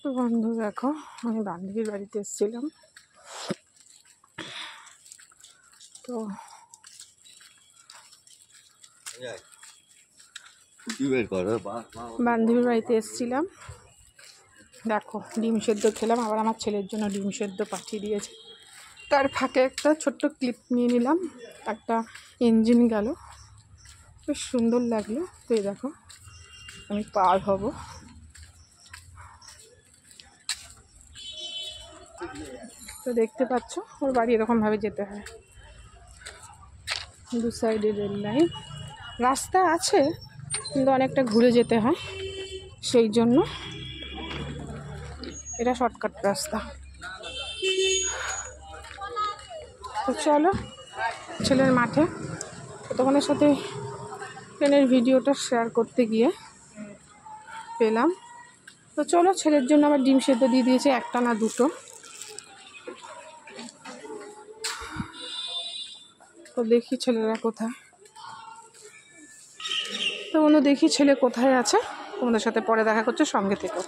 তো বন্ধু দেখো, আমি বান্ধবীর বাড়িতে এসেছিলাম। তো বান্ধবীর বাড়িতে এসেছিলাম, দেখো ডিম সেদ্ধ খেলাম। আবার আমার ছেলের জন্য ডিম সেদ্ধ পাঠিয়ে দিয়েছে। তার ফাঁকে একটা ছোট্ট ক্লিপ নিয়ে নিলাম, একটা ইঞ্জিন গেল, বেশ সুন্দর লাগলো। তো এই দেখো আমি পার হব। তো দেখতে পাচ্ছ ওর বাড়ি এরকমভাবে যেতে হয়, দু সাইডে রেল লাইন, রাস্তা আছে কিন্তু অনেকটা ঘুরে যেতে হয়, সেই জন্য এটা শর্টকাট রাস্তা। তো চলো ছেলের মাঠে তোমাদের সাথে ট্রেনের ভিডিওটা শেয়ার করতে গিয়ে পেলাম। তো চলো, ছেলের জন্য আবার ডিম সেদ্ধ দিয়ে দিয়েছে, একটা না দুটো। তো দেখি ছেলেরা কোথায়। তো বন্ধু দেখি ছেলে কোথায় আছে, তোমাদের সাথে পরে দেখা করছে, সঙ্গে থেকো।